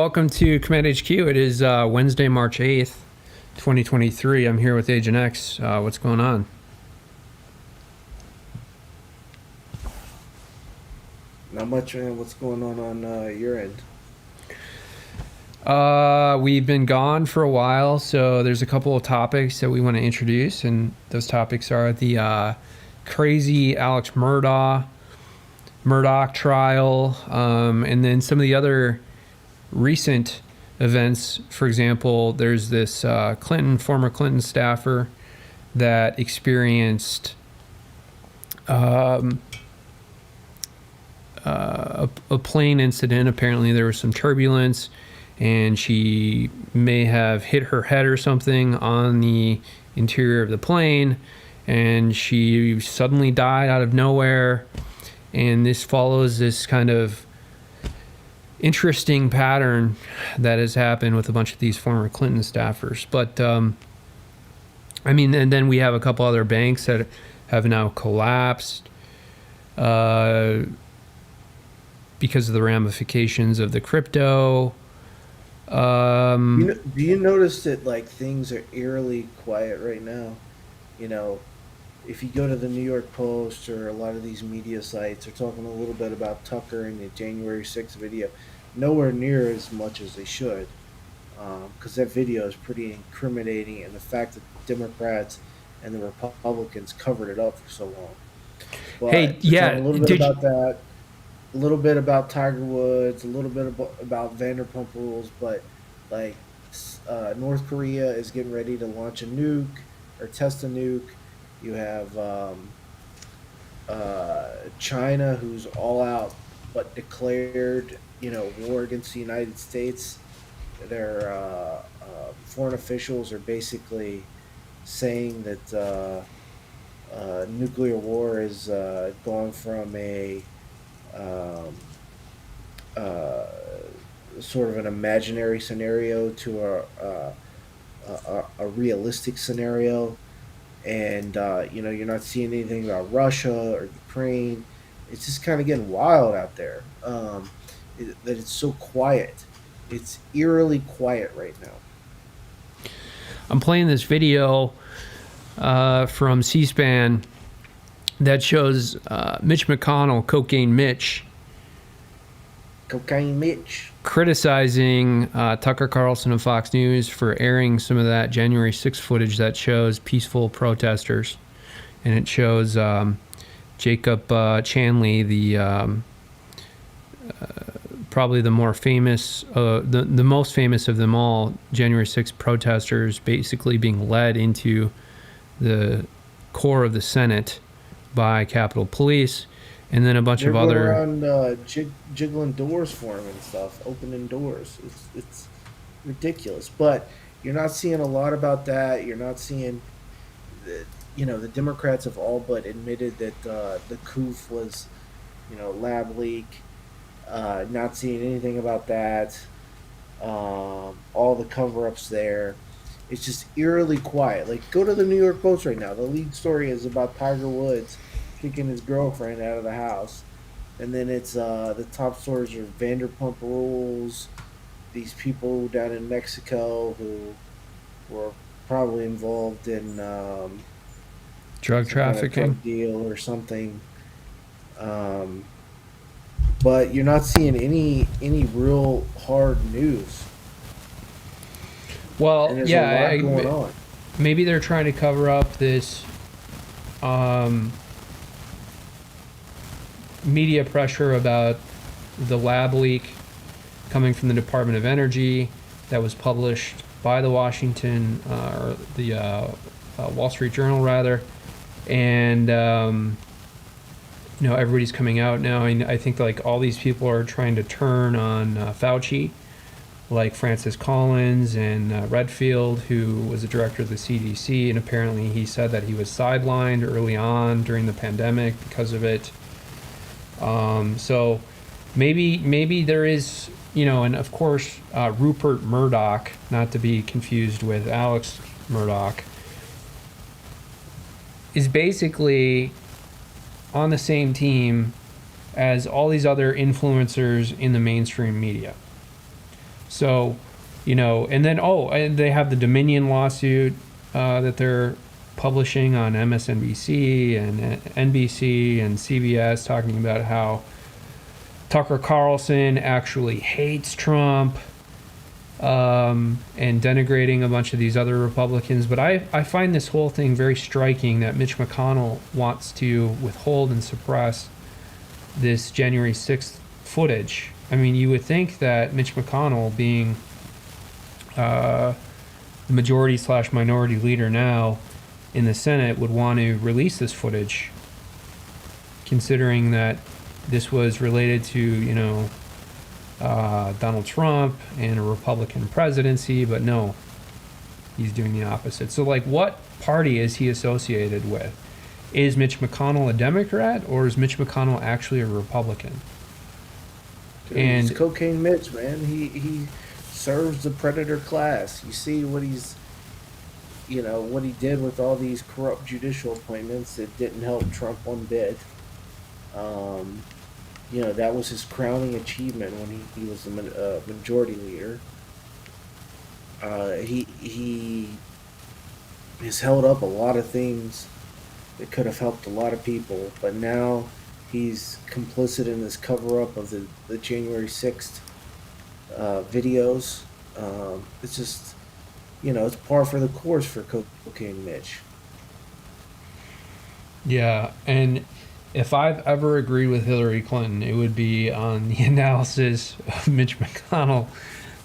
welcome to Command HQ. It is Wednesday, March 8th, 2023. I'm here with Agent X. What's going on? Not much, man. What's going on your end? We've been gone for a while, so there's a couple of topics that we want to introduce, and those topics are the crazy Alex Murdaugh trial, and then some of the other recent events. For example, there's this former Clinton staffer that experienced a plane incident. Apparently there was some turbulence and she may have hit her head or something on the interior of the plane, and she suddenly died out of nowhere. And this follows this kind of interesting pattern that has happened with a bunch of these former Clinton staffers. But and then we have a couple other banks that have now collapsed because of the ramifications of the crypto. Do you notice that things are eerily quiet right now? If you go to the New York Post or a lot of these media sites, they're talking a little bit about Tucker and the January 6th video. Nowhere near as much as they should, because that video is pretty incriminating, and the fact that the Democrats and the Republicans covered it up for so long. But hey, yeah, a little bit about that, a little bit about Tiger Woods, a little bit about Vanderpump Rules, but North Korea is getting ready to launch a nuke or test a nuke. You have China, who's all out but declared, war against the United States. Their foreign officials are basically saying that nuclear war is gone from a sort of an imaginary scenario to a realistic scenario. And you're not seeing anything about Russia or Ukraine. It's just kind of getting wild out there. That it's so quiet. It's eerily quiet right now. I'm playing this video from C-SPAN that shows Mitch McConnell, Cocaine Mitch, criticizing Tucker Carlson of Fox News for airing some of that January 6th footage that shows peaceful protesters. And it shows Jacob Chanley, the probably the more famous, the most famous of them all, January 6th protesters, basically being led into the core of the Senate by Capitol Police. And then a bunch of other around jiggling doors for him and stuff, opening doors. It's ridiculous. But you're not seeing a lot about that. You're not seeing, the Democrats have all but admitted that the coup was, lab leak. Not seeing anything about that. All the cover-ups there. It's just eerily quiet. Go to the New York Post right now. The lead story is about Tiger Woods kicking his girlfriend out of the house, and then it's the top stories are Vanderpump Rules, these people down in Mexico who were probably involved in drug trafficking, drug deal or something. But you're not seeing any real hard news. Well, yeah, going on. Maybe they're trying to cover up this media pressure about the lab leak coming from the Department of Energy that was published by the Washington or the Wall Street Journal rather, and everybody's coming out now. I think all these people are trying to turn on Fauci, like Francis Collins and Redfield, who was the director of the CDC, and apparently he said that he was sidelined early on during the pandemic because of it. So maybe there is, and of course, Rupert Murdoch, not to be confused with Alex Murdaugh, is basically on the same team as all these other influencers in the mainstream media. So, and then and they have the Dominion lawsuit that they're publishing on MSNBC and NBC and CBS, talking about how Tucker Carlson actually hates Trump, and denigrating a bunch of these other Republicans. But I find this whole thing very striking that Mitch McConnell wants to withhold and suppress this January 6th footage. I mean, you would think that Mitch McConnell, being the majority/minority leader now in the Senate, would want to release this footage, considering that this was related to, Donald Trump and a Republican presidency. But no, he's doing the opposite. So, like, what party is he associated with? Is Mitch McConnell a Democrat, or is Mitch McConnell actually a Republican? Dude, And he's Cocaine Mitch, man. He serves the predator class. You see what what he did with all these corrupt judicial appointments. It didn't help Trump one bit. That was his crowning achievement when he was the majority leader. He has held up a lot of things that could have helped a lot of people, but now he's complicit in this cover-up of the January 6th videos. It's just, it's par for the course for Cocaine Mitch. yeah, and if I've ever agreed with Hillary Clinton, it would be on the analysis of Mitch McConnell,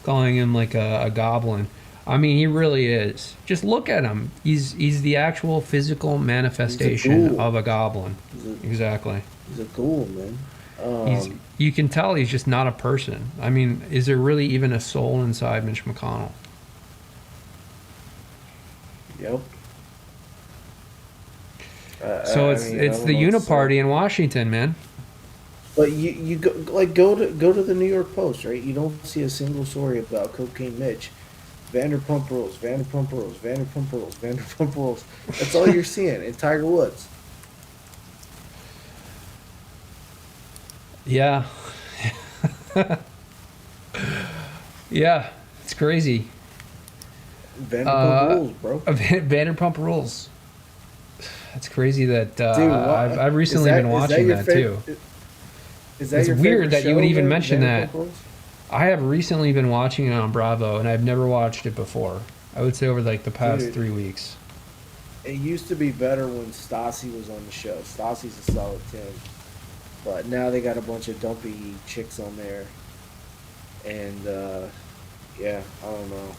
calling him like a goblin. I mean, he really is. Just look at him. He's the actual physical manifestation of a goblin. Exactly. He's a ghoul, man. You can tell he's just not a person. I mean, is there really even a soul inside Mitch McConnell? Yep. So it's the Uniparty in Washington, man. But you go to the New York Post, right? You don't see a single story about Cocaine Mitch. Vanderpump Rules, Vanderpump Rules, Vanderpump Rules, Vanderpump Rules. That's all you're seeing in Tiger Woods. Yeah. Yeah, it's crazy. Vanderpump Rules, bro. Vanderpump Rules. It's crazy that Dude, I've recently been watching that too. Is that It's your weird that you would even mention that. Vanderpump Rules? I have recently been watching it on Bravo, and I've never watched it before. I would say over like the past Dude. 3 weeks. It used to be better when Stassi was on the show. Stassi's a solid 10. But now they got a bunch of dumpy chicks on there. And, yeah, I don't know.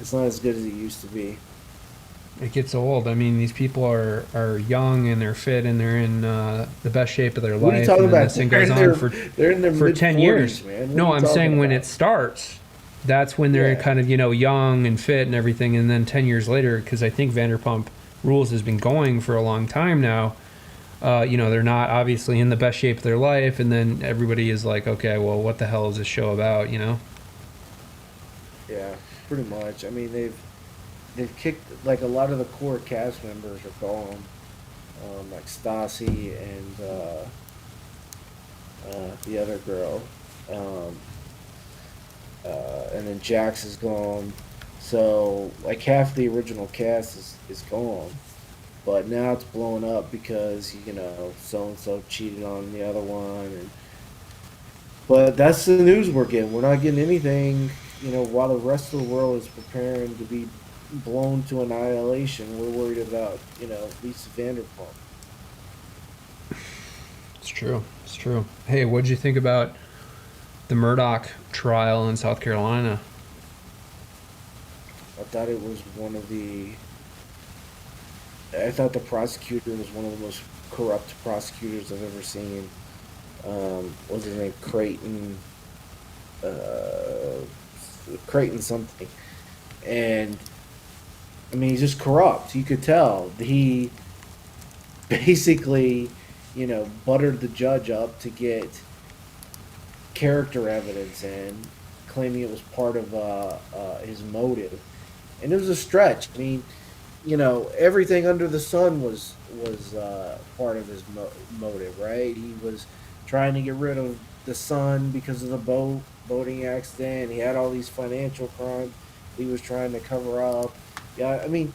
It's not as good as it used to be. It gets old. I mean, these people are young and they're fit and they're in the best shape of their What are you life. talking And then about? this thing goes on They're in their for 10 mid-40s, years. man. What No, are you I'm talking saying when about? it starts, that's when they're Yeah. kind of, young and fit and everything. And then 10 years later, because I think Vanderpump Rules has been going for a long time now, they're not obviously in the best shape of their life. And then everybody is like, okay, well, what the hell is this show about, Yeah, pretty much. I mean, they've kicked, like, a lot of the core cast members are gone, like Stassi and the other girl, and then Jax is gone. So, like, half the original cast is gone, but now it's blowing up because so and so cheated on the other one, but that's the news we're getting. We're not getting anything. While the rest of the world is preparing to be blown to annihilation, we're worried about, Lisa Vanderpump. It's true. It's true. Hey, what did you think about the Murdaugh trial in South Carolina? I thought it was I thought the prosecutor was one of the most corrupt prosecutors I've ever seen. What's his name? Creighton something. And I mean, he's just corrupt. You could tell. He basically, buttered the judge up to get character evidence in, claiming it was part of his motive. And it was a stretch. I mean, everything under the sun was part of his motive, right? He was trying to get rid of the son because of the boat. boating accident. He had all these financial crimes he was trying to cover up. Yeah, I mean,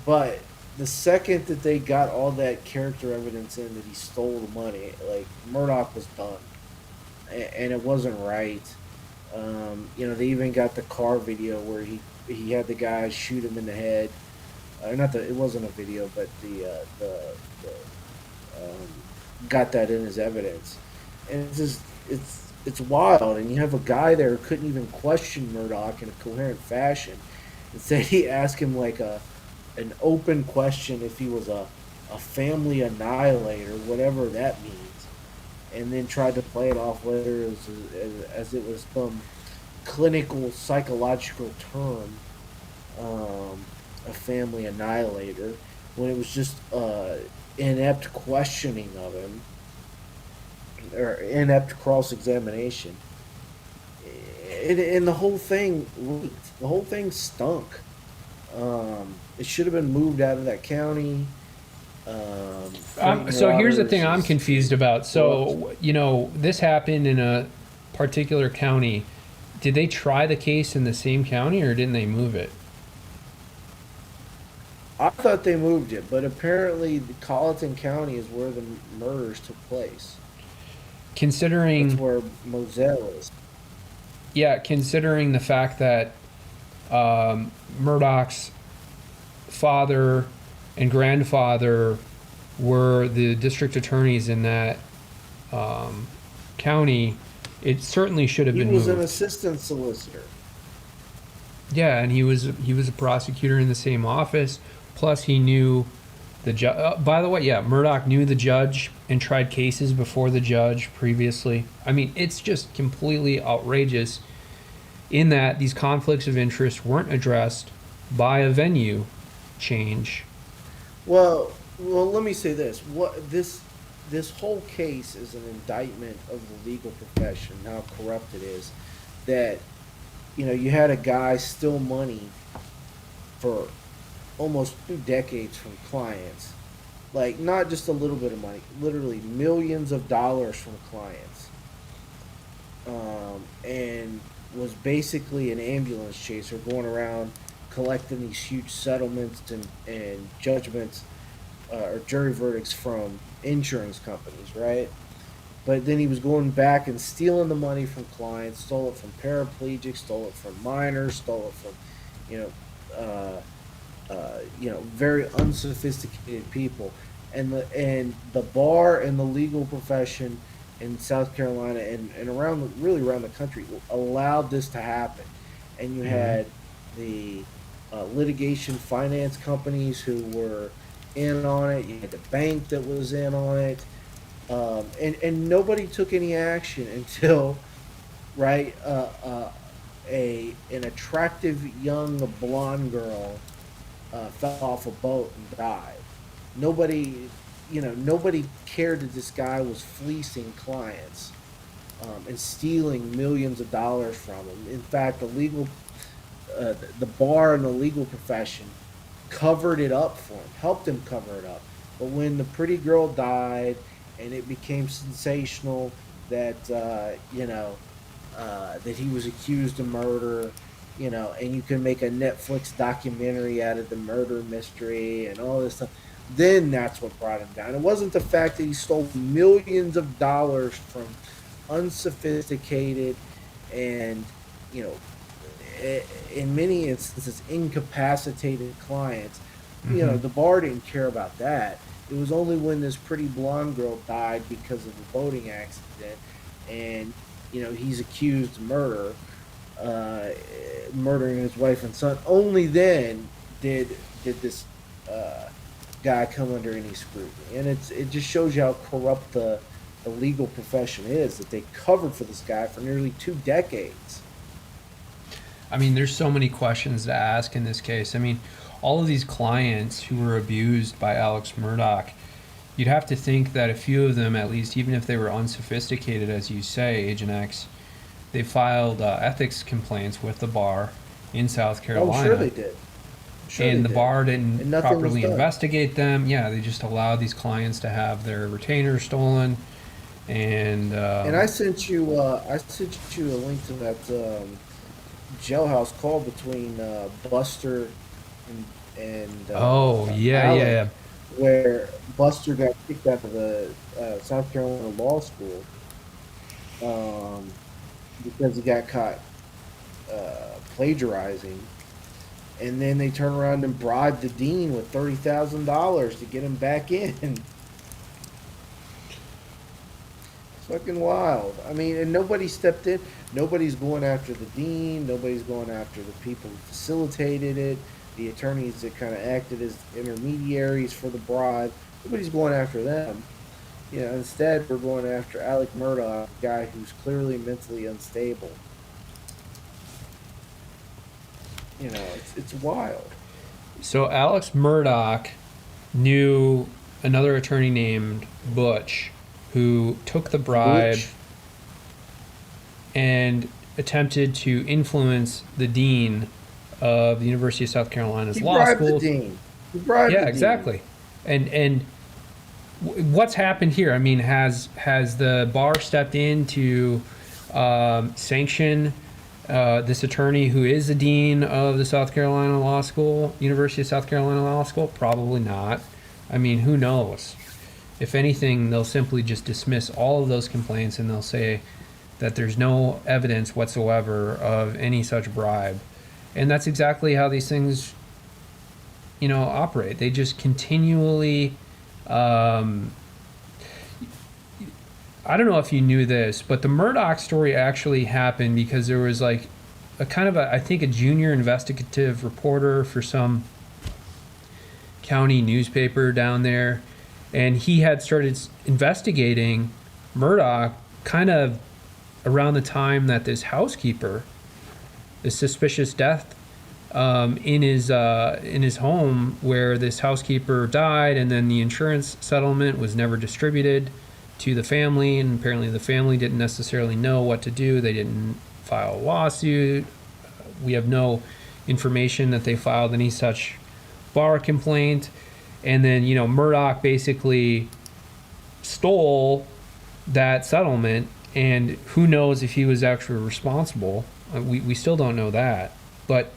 but the second that they got all that character evidence in that he stole the money, like Murdaugh was done, and it wasn't right. They even got the car video where he had the guy shoot him in the head. Not the it wasn't a video, but got that in his evidence, and it's wild. And you have a guy there who couldn't even question Murdaugh in a coherent fashion. Instead, he asked him like an open question if he was a family annihilator, whatever that means, and then tried to play it off later as it was some clinical psychological term, a family annihilator, when it was just inept questioning of him or inept cross examination. And the whole thing leaked. The whole thing stunk. It should have been moved out of that county. So here's the Water thing I'm just confused about. So, this happened in a particular county. Did they try the case in the same county or didn't they move it? I thought they moved it, but apparently the Colleton County is where the murders took place. That's Considering, where Moselle is. yeah, considering the fact that Murdaugh's father and grandfather were the district attorneys in that county, it certainly should have He been was moved. an assistant solicitor. Yeah, and he was a prosecutor in the same office. Plus, he knew the judge. By the way, yeah, Murdaugh knew the judge and tried cases before the judge previously. I mean, it's just completely outrageous in that these conflicts of interest weren't addressed by a venue change. Well, let me say this. This whole case is an indictment of the legal profession, how corrupt it is. That you had a guy steal money for almost 2 decades from clients, like not just a little bit of money, literally millions of dollars from clients, and was basically an ambulance chaser going around collecting these huge settlements and judgments or jury verdicts from insurance companies, right? But then he was going back and stealing the money from clients, stole it from paraplegics, stole it from minors, stole it from, you know, very unsophisticated people, and the bar and the legal profession in South Carolina and really around the country allowed this to happen, and you had the litigation finance companies who were in on it. You had the bank that was in on it, and nobody took any action until right an attractive young blonde girl fell off a boat and died. Nobody, nobody cared that this guy was fleecing clients and stealing millions of dollars from them. In fact, the bar and the legal profession covered it up for him, helped him cover it up. But when the pretty girl died and it became sensational that that he was accused of murder, and you can make a Netflix documentary out of the murder mystery and all this stuff, then that's what brought him down. It wasn't the fact that he stole millions of dollars from unsophisticated and, in many instances, incapacitated clients. Mm-hmm. The bar didn't care about that. It was only when this pretty blonde girl died because of a boating accident, and he's accused of murdering his wife and son. Only then did this guy come under any scrutiny, and it just shows you how corrupt the legal profession is, that they covered for this guy for nearly 2 decades. I mean, there's so many questions to ask in this case. I mean, all of these clients who were abused by Alex Murdaugh, you'd have to think that a few of them, at least, even if they were unsophisticated, as you say, Agent X, they filed ethics complaints with the bar in South Carolina. Oh, sure they did. And the bar didn't properly done. investigate them. Yeah, they just allowed these clients to have their retainers stolen. And And I sent you a link to that jailhouse call between Buster and oh yeah, Alec, yeah. where Buster got kicked out of the South Carolina law school um, because he got caught plagiarizing, and then they turn around and bribe the dean with $30,000 to get him back in. Fucking wild. I mean, and nobody stepped in. Nobody's going after the dean. Nobody's going after the people who facilitated it. The attorneys that kind of acted as intermediaries for the bribe. Nobody's going after them. You know, instead we're going after Alec Murdaugh, a guy who's clearly mentally unstable. You know, it's wild. So Alex Murdaugh knew another attorney named Butch, who took the bribe Butch, and attempted to influence the dean of the University of South Carolina's he law bribed the school. dean. He bribed Yeah, the dean. exactly. And what's happened here? I mean, has the bar stepped in to sanction this attorney who is the dean of the South Carolina Law School, University of South Carolina Law School? Probably not. I mean, who knows? If anything, they'll simply just dismiss all of those complaints and they'll say that there's no evidence whatsoever of any such bribe. And that's exactly how these things, operate. They just continually. I don't know if you knew this, but the Murdaugh story actually happened because there was like a kind of I think a junior investigative reporter for some county newspaper down there, and he had started investigating Murdaugh kind of around the time that this housekeeper, this suspicious death in his home, where this housekeeper died, and then the insurance settlement was never distributed to the family, and apparently the family didn't necessarily know what to do. They didn't file a lawsuit. We have no information that they filed any such bar complaint. And then, Murdaugh basically stole that settlement, and who knows if he was actually responsible. We still don't know that. But,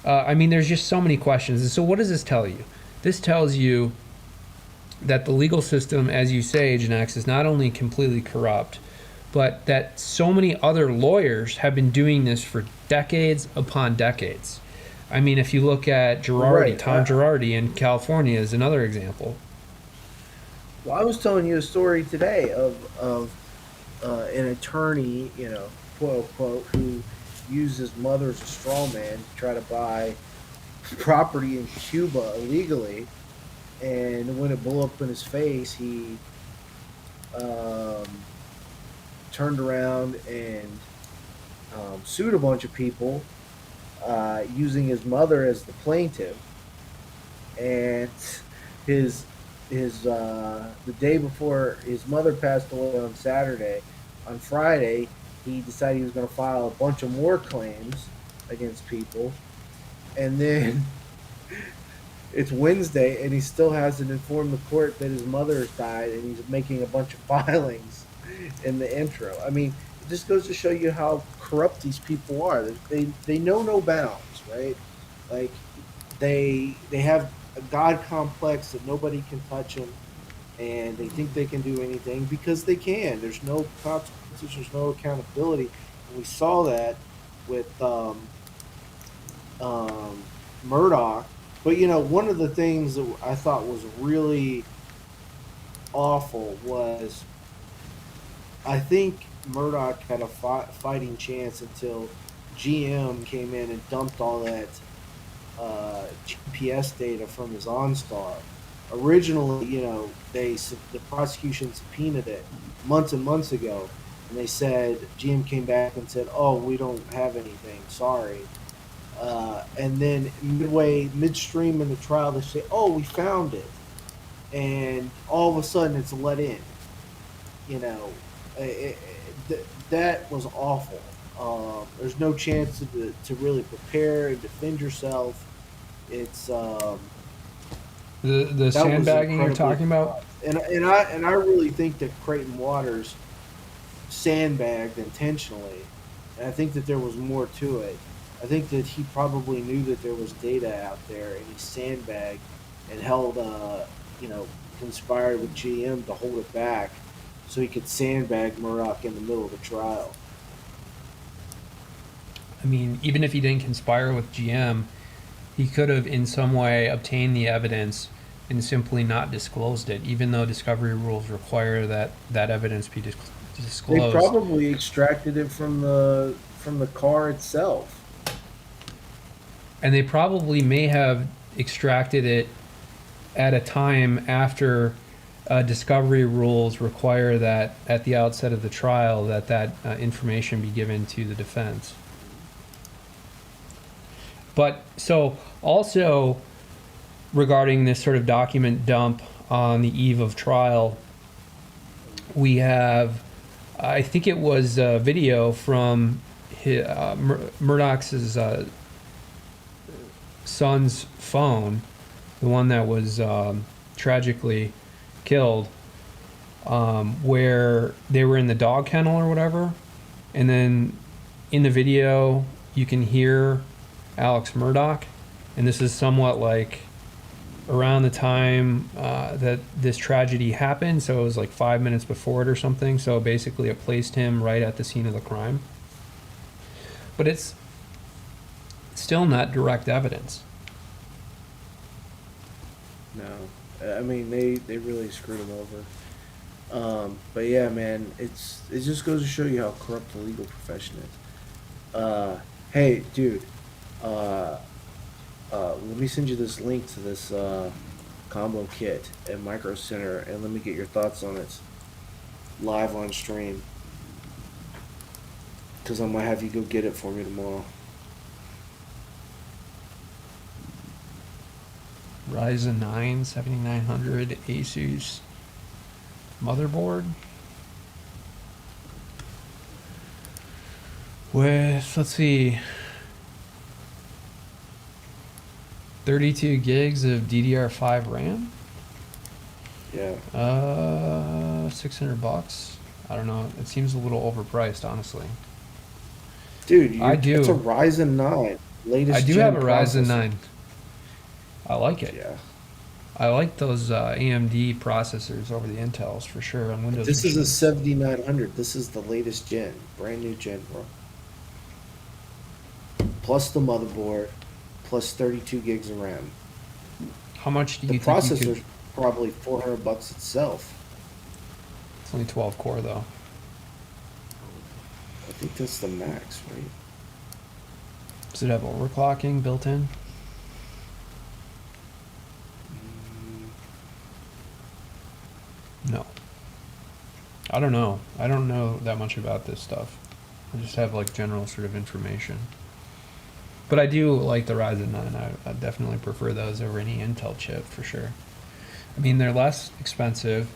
I mean, there's just so many questions. And so what does this tell you? This tells you that the legal system, as you say, Agent X, is not only completely corrupt, but that so many other lawyers have been doing this for decades upon decades. I mean, if you look at Girardi, Right. Tom Girardi in California is another example. Well, I was telling you a story today of an attorney, quote unquote, who used his mother as a straw man to try to buy property in Cuba illegally, and when it blew up in his face, he um, turned around and sued a bunch of people using his mother as the plaintiff. And his the day before his mother passed away on Saturday, on Friday, he decided he was going to file a bunch of more claims against people, and then it's Wednesday, and he still hasn't informed the court that his mother has died, and he's making a bunch of filings in the intro. I mean, it just goes to show you how corrupt these people are. They know no bounds, right? Like they have a god complex that nobody can touch them, and they think they can do anything because they can. There's no consequences. There's no accountability. And we saw that with Murdaugh. But one of the things that I thought was really awful was I think Murdaugh had a fighting chance until GM came in and dumped all that GPS data from his OnStar. Originally, the prosecution subpoenaed it months and months ago, and they said GM came back and said, "Oh, we don't have anything. Sorry." And then midstream in the trial, they say, "Oh, we found it," and all of a sudden it's let in. You know, that was awful. There's no chance to really prepare and defend yourself. It's The that was sandbagging you're incredibly talking about? and I really think that Creighton Waters sandbagged intentionally, and I think that there was more to it. I think that he probably knew that there was data out there, and he sandbagged and held, conspired with GM to hold it back, so he could sandbag Murdaugh in the middle of the trial. I mean, even if he didn't conspire with GM, he could have in some way obtained the evidence and simply not disclosed it, even though discovery rules require that that evidence be They disclosed. probably extracted it from the car itself. And they probably may have extracted it at a time after discovery rules require that at the outset of the trial that information be given to the defense. But so also regarding this sort of document dump on the eve of trial, we have, I think it was a video from Murdaugh's son's phone, the one that was tragically killed, where they were in the dog kennel or whatever, and then in the video you can hear Alex Murdaugh, and this is somewhat like around the time that this tragedy happened, so it was like 5 minutes before it or something, so basically it placed him right at the scene of the crime. But it's still not direct evidence. No, I mean they really screwed him over. But yeah, man, it just goes to show you how corrupt the legal profession is. Hey, dude, let me send you this link to this combo kit at Micro Center, and let me get your thoughts on it live on stream, because I might have you go get it for me tomorrow. Ryzen 9 7900 Asus motherboard with, let's see, 32 gigs of DDR5 RAM. Yeah. $600. I don't know. It seems a little overpriced, honestly. Dude, I do. It's a Ryzen 9, latest. I do gen have a Ryzen processor. 9. I like it. Yeah. I like those AMD processors over the Intels for sure on Windows. This is a machines. 7900. This is the latest gen, brand new gen, bro. Plus the motherboard, plus 32 gigs of RAM. How much do The you think you processor's could? probably $400 itself. It's only 12 core though. I think that's the max, right? Does it have overclocking built in? No. I don't know. I don't know that much about this stuff. I just have like general sort of information. But I do like the Ryzen 9. I definitely prefer those over any Intel chip for sure. I mean, they're less expensive.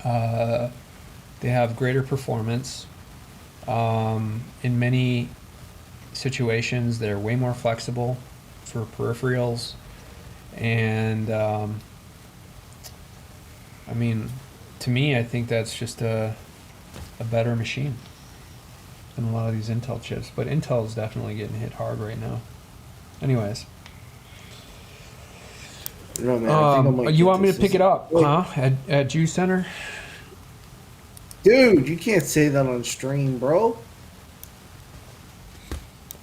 They have greater performance. In many situations, they're way more flexible for peripherals. And I mean, to me, I think that's just a better machine than a lot of these Intel chips. But Intel is definitely getting hit hard right now. Anyways. No, man, I think I might You get want me this. to pick it up, Wait. huh? At Juice Center? Dude, you can't say that on stream, bro.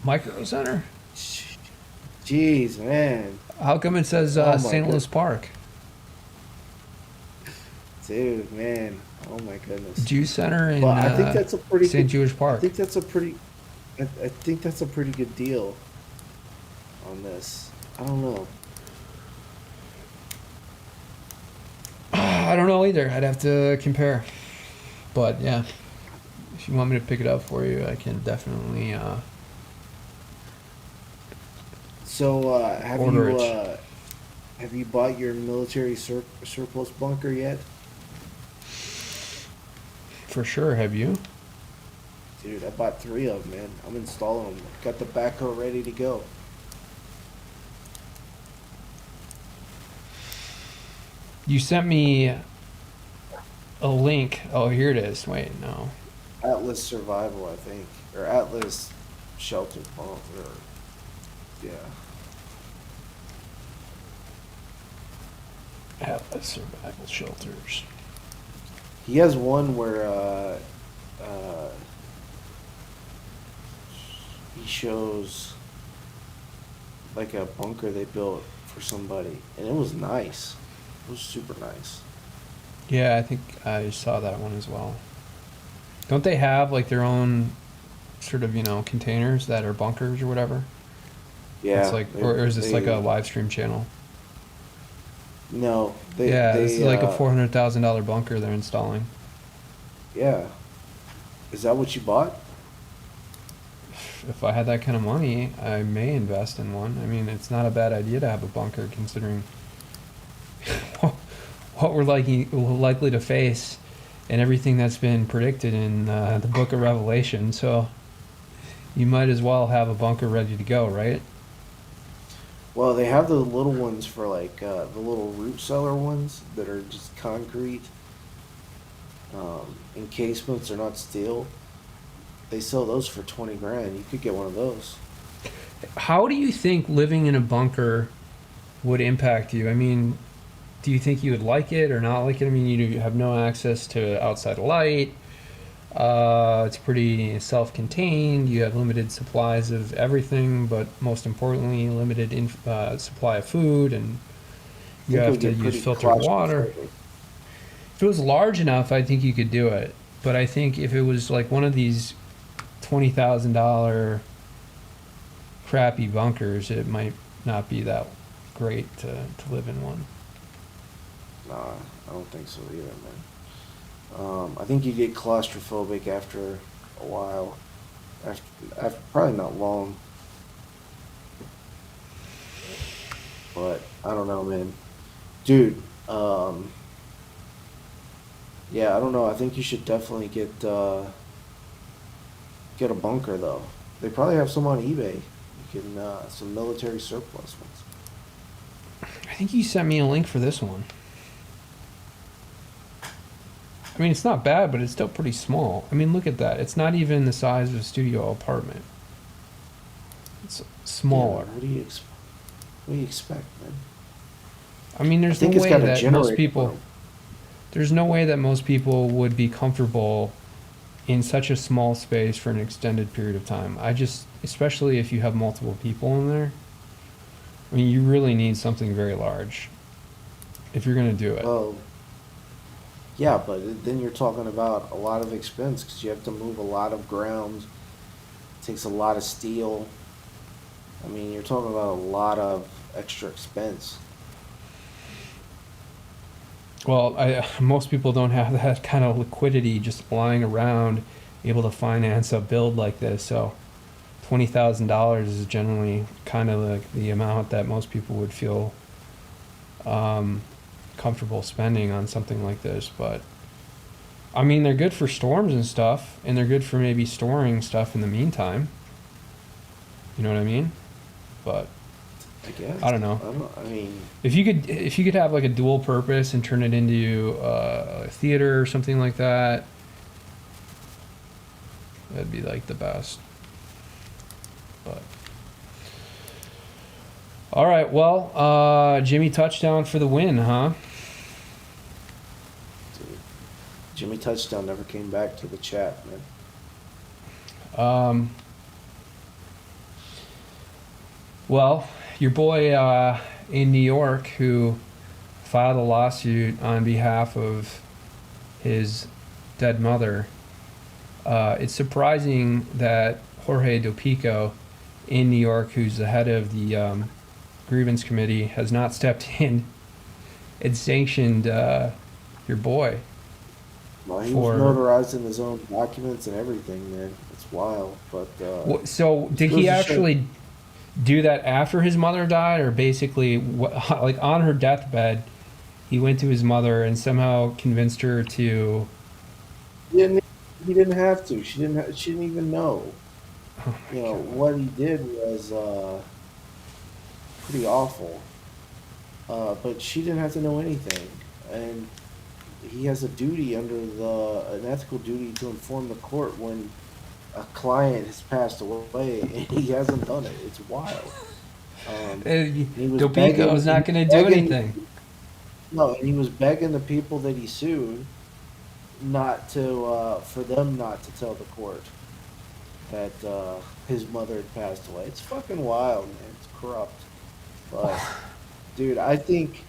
Micro Center? Jeez, man. How come it says Oh my St. Louis Park? Dude, man. Oh my goodness. Juice Center in Well, I think that's a pretty St. good, Jewish I Park. think that's a pretty I think that's a pretty good deal on this. I don't know. I don't know either. I'd have to compare. But yeah, if you want me to pick it up for you, I can definitely So, Order it. have you bought your military surplus bunker yet? for sure. Have you? Dude, I bought 3 of them, man. I'm installing them. Got the backhoe ready to go. You sent me a link. Oh, here it is. Wait, no. Atlas Survival, I think, or Atlas Shelter Pump, or yeah. Atlas Survival Shelters. He has one where he shows like a bunker they built for somebody, and it was nice. It was super nice. Yeah, I think I saw that one as well. Don't they have like their own sort of, containers that are bunkers or whatever? It's Yeah, like, or is this like a live stream channel? no, Yeah, this is like a uh, $400,000 bunker they're installing. yeah. Is that what you bought? If I had that kind of money, I may invest in one. I mean, it's not a bad idea to have a bunker considering what we're likely to face and everything that's been predicted in the book of Revelation. So you might as well have a bunker ready to go, right? Well, they have the little ones for like the little root cellar ones that are just concrete encasements. Are not steel. They sell those for 20 grand. You could get one of those. How do you think living in a bunker would impact you? I mean, do you think you would like it or not like it? I mean, you have no access to outside light. It's pretty self-contained. You have limited supplies of everything, but most importantly, limited supply of food, and I you think it have would to get use pretty filtered water. claustrophobic. If it was large enough, I think you could do it. But I think if it was like one of these $20,000 crappy bunkers, it might not be that great to live in one. Nah, I don't think so either, man. I think you get claustrophobic after a while. After probably not long, but I don't know, man. Dude, yeah, I don't know. I think you should definitely get a bunker though. They probably have some on eBay. You can some military surplus ones. I think you sent me a link for this one. I mean, it's not bad, but it's still pretty small. I mean, look at that. It's not even the size of a studio apartment. It's smaller. Yeah, what do you expect, man? I mean, I there's no think it's way got a that generator. most people, there's no way that most people would be comfortable in such a small space for an extended period of time. Especially if you have multiple people in there, I mean, you really need something very large if you're going to do it. Well, yeah, but then you're talking about a lot of expense because you have to move a lot of ground. It takes a lot of steel. I mean, you're talking about a lot of extra expense. Well, most people don't have that kind of liquidity just lying around, able to finance a build like this. So, $20,000 is generally kind of like the amount that most people would feel comfortable spending on something like this. But I mean, they're good for storms and stuff, and they're good for maybe storing stuff in the meantime. You know what I mean? But I guess. I don't know. I mean, If you could have like a dual purpose and turn it into a theater or something like that, that'd be like the best. But all right, well, Jimmy touchdown for the win, huh? dude, Jimmy Touchdown never came back to the chat, man. Um, well, your boy in New York who filed a lawsuit on behalf of his dead mother. It's surprising that Jorge Dopico in New York, who's the head of the grievance committee, has not stepped in and sanctioned your boy. Well, he For- was notarizing his own documents and everything, man. It's wild, but So did goes he to show- actually do that after his mother died, or basically, like on her deathbed, he went to his mother and somehow convinced her to? he didn't have to. She didn't even know. Oh You my know God. what he did was pretty awful. But she didn't have to know anything, and he has a duty under an ethical duty to inform the court when a client has passed away, and he hasn't done it. It's wild. And he was begging, Dopico's not going to do anything. no, and he was begging the people that he sued not to, for them not to tell the court that his mother had passed away. It's fucking wild, man. It's corrupt. But dude, I think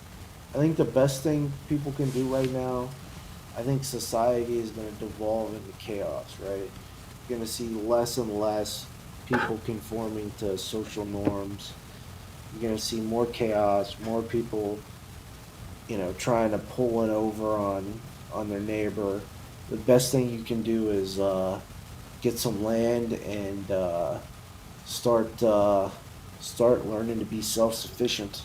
the best thing people can do right now, I think society is going to devolve into chaos, right? You're going to see less and less people conforming to social norms. You're going to see more chaos, more people, trying to pull one over on their neighbor. The best thing you can do is get some land and start learning to be self-sufficient.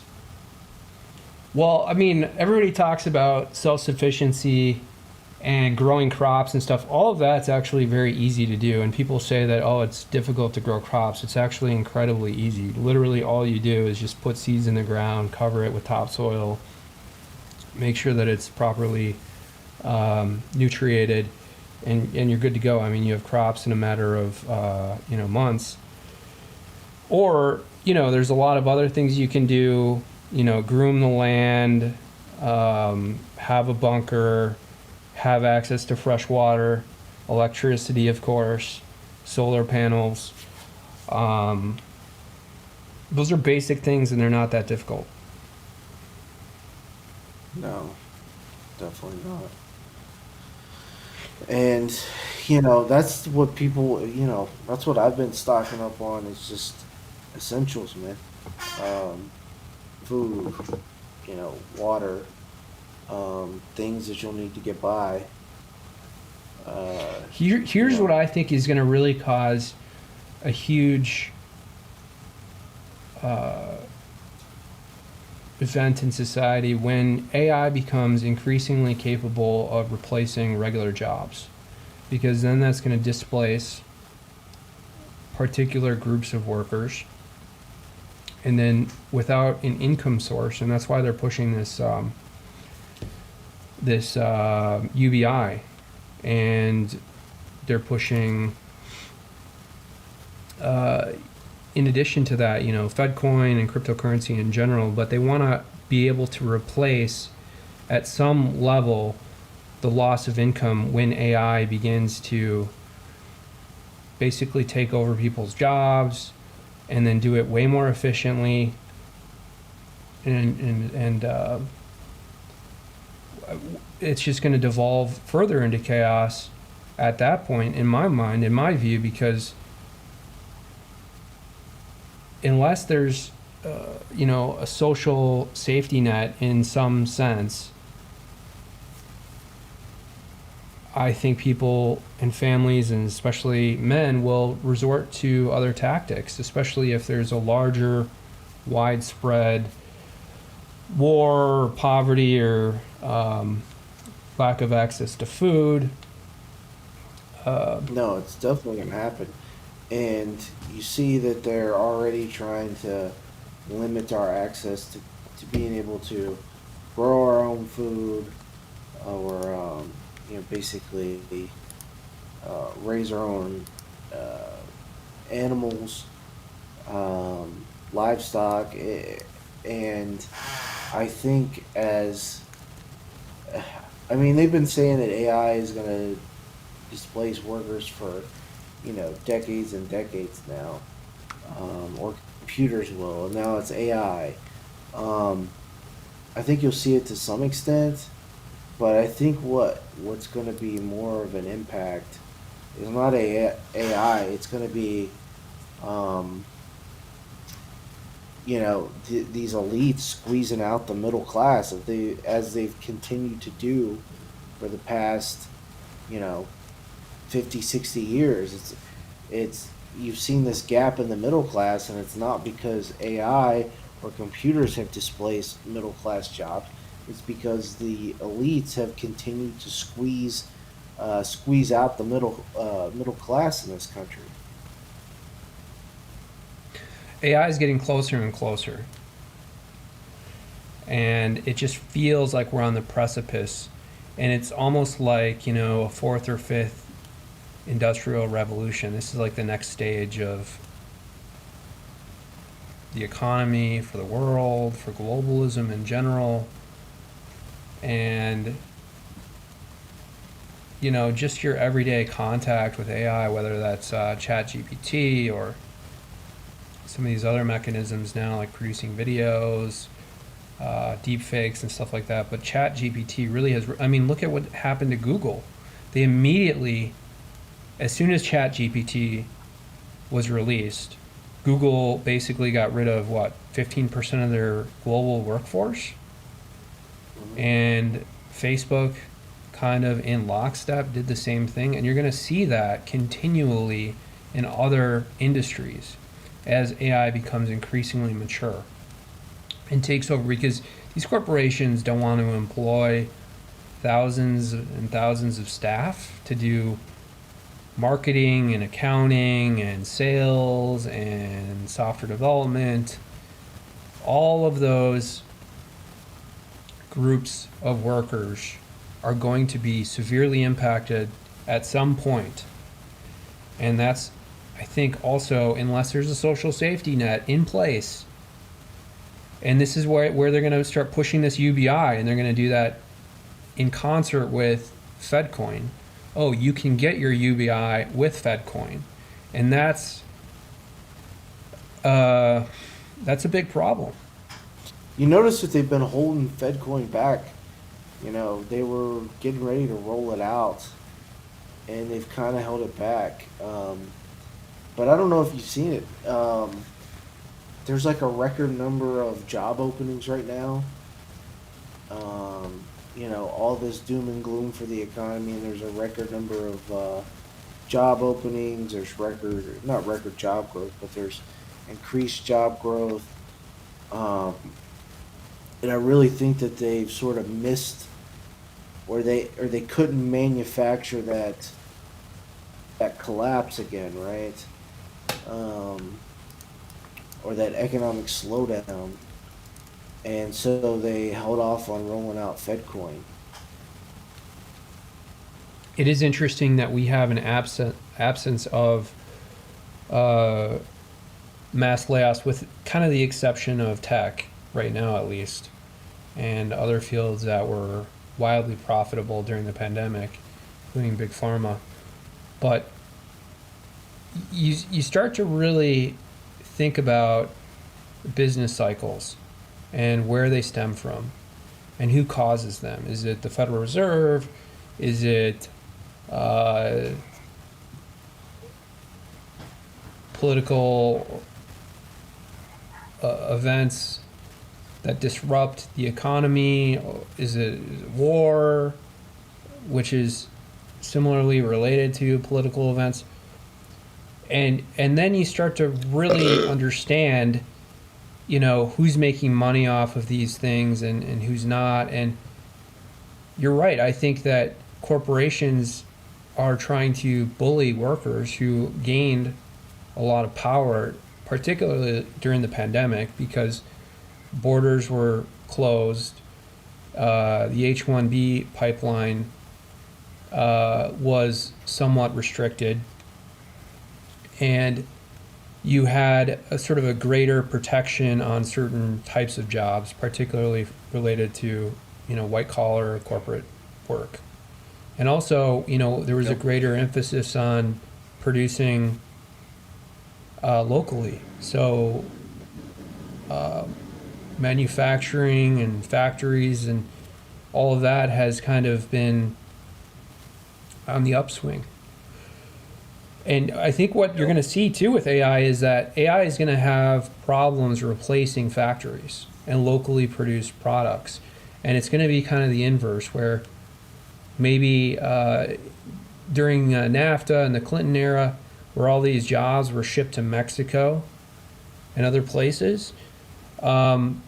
Well, I mean, everybody talks about self-sufficiency and growing crops and stuff. All of that's actually very easy to do. And people say that, oh, it's difficult to grow crops. It's actually incredibly easy. Literally, all you do is just put seeds in the ground, cover it with topsoil, make sure that it's properly nutriated, and you're good to go. I mean, you have crops in a matter of months. Or there's a lot of other things you can do. Groom the land, have a bunker, have access to fresh water, electricity, of course, solar panels. Those are basic things, and they're not that difficult. No, definitely not. And that's what people, that's what I've been stocking up on. Is just essentials, man. Food, water, things that you'll need to get by. Here's what I think is going to really cause a huge event in society when AI becomes increasingly capable of replacing regular jobs, because then that's going to displace particular groups of workers, and then without an income source, and that's why they're pushing this UBI, and they're pushing in addition to that, Fedcoin and cryptocurrency in general, but they want to be able to replace at some level the loss of income when AI begins to basically take over people's jobs and then do it way more efficiently, and it's just going to devolve further into chaos at that point, in my mind, in my view, because unless there's a social safety net in some sense, I think people and families, and especially men, will resort to other tactics, especially if there's a larger, widespread war, or poverty, or lack of access to food. No, it's definitely going to happen. And you see that they're already trying to limit our access to being able to grow our own food, or basically raise our own animals, livestock. And I think they've been saying that AI is going to displace workers for decades and decades now, or computers will, and now it's AI. I think you'll see it to some extent, but I think what's going to be more of an impact is not AI. It's going to be, these elites squeezing out the middle class, as they've continued to do for the past, 50, 60 years. It's you've seen this gap in the middle class, and it's not because AI or computers have displaced middle class jobs. It's because the elites have continued to squeeze out the middle class in this country. AI is getting closer and closer, and it just feels like we're on the precipice. And it's almost like, a fourth or fifth industrial revolution. This is like the next stage of the economy, for the world, for globalism in general. And, just your everyday contact with AI, whether that's ChatGPT or some of these other mechanisms now, like producing videos, deep fakes and stuff like that. But ChatGPT really has, look at what happened to Google. They immediately, as soon as ChatGPT was released, Google basically got rid of 15% of their global workforce. And Facebook kind of in lockstep did the same thing. And you're going to see that continually in other industries as AI becomes increasingly mature and takes over, because these corporations don't want to employ thousands and thousands of staff to do marketing and accounting and sales and software development. All of those groups of workers are going to be severely impacted at some point. And that's, I think, also, unless there's a social safety net in place. And this is where they're going to start pushing this UBI, and they're going to do that in concert with FedCoin. Oh, you can get your UBI with FedCoin. And that's a big problem. You notice that they've been holding FedCoin back. They were getting ready to roll it out, and they've kind of held it back. But I don't know if you've seen it. There's like a record number of job openings right now. All this doom and gloom for the economy, and there's a record number of job openings. There's not record job growth, but there's increased job growth. And I really think that they've sort of missed, or they couldn't manufacture that collapse again, right? Or that economic slowdown, and so they held off on rolling out FedCoin. It is interesting that we have an absence of mass layoffs, with kind of the exception of tech right now, at least, and other fields that were wildly profitable during the pandemic, including big pharma. But you start to really think about business cycles and where they stem from and who causes them. Is it the Federal Reserve? Is it political events that disrupt the economy? Is it war, which is similarly related to political events? And then you start to really understand, who's making money off of these things and who's not. And you're right. I think that corporations are trying to bully workers who gained a lot of power, particularly during the pandemic, because borders were closed. The H-1B pipeline was somewhat restricted, and you had a sort of a greater protection on certain types of jobs, particularly related to, white collar corporate work. And also, there was a greater emphasis on producing locally. So manufacturing and factories and all of that has kind of been on the upswing. And I think what you're going to see too with AI is that AI is going to have problems replacing factories and locally produced products. And it's going to be kind of the inverse, where maybe during NAFTA and the Clinton era, where all these jobs were shipped to Mexico and other places, and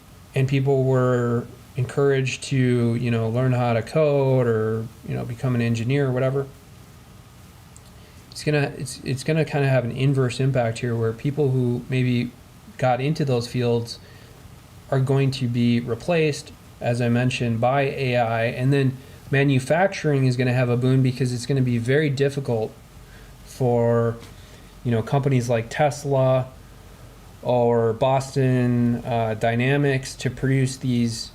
people were encouraged to, learn how to code or, become an engineer or whatever. It's gonna kind of have an inverse impact here, where people who maybe got into those fields are going to be replaced, as I mentioned, by AI, and then manufacturing is going to have a boom because it's going to be very difficult for, companies like Tesla or Boston Dynamics to produce these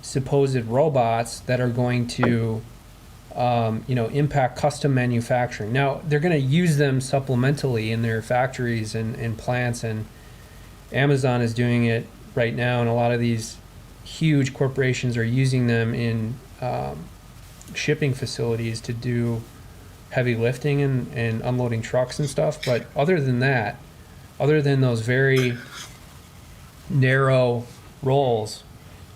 supposed robots that are going to, impact custom manufacturing. Now, they're going to use them supplementally in their factories and plants, and Amazon is doing it right now, and a lot of these huge corporations are using them in shipping facilities to do heavy lifting and unloading trucks and stuff. But other than that, other than those very narrow roles,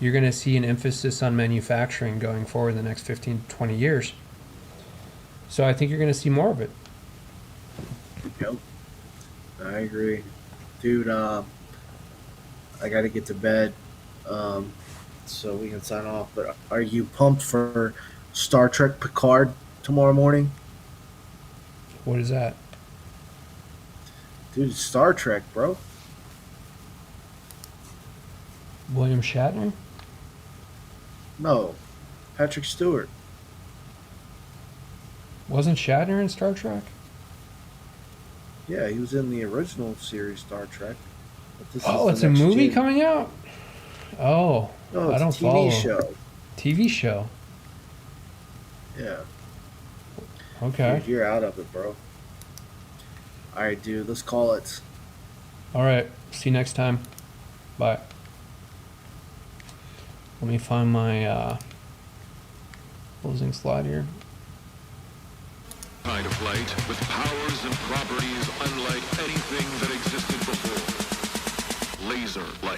you're going to see an emphasis on manufacturing going forward in the next 15 to 20 years. So I think you're going to see more of it. Yep, I agree, dude. I got to get to bed, so we can sign off. But are you pumped for Star Trek Picard tomorrow morning? What is that? Dude, it's Star Trek, bro. William Shatner? No, Patrick Stewart. Wasn't Shatner in Star Trek? Yeah, he was in the original series Star Trek. But this Oh, is it's the a next movie gen. coming out? Oh, No, I it's don't a TV follow. show. TV show. Yeah. Okay. Dude, you're out of it, bro. All right, dude. Let's call it. All right. See you next time. Bye. Let me find my closing slide here. Kind of light with powers and properties unlike anything that existed before. Laser light.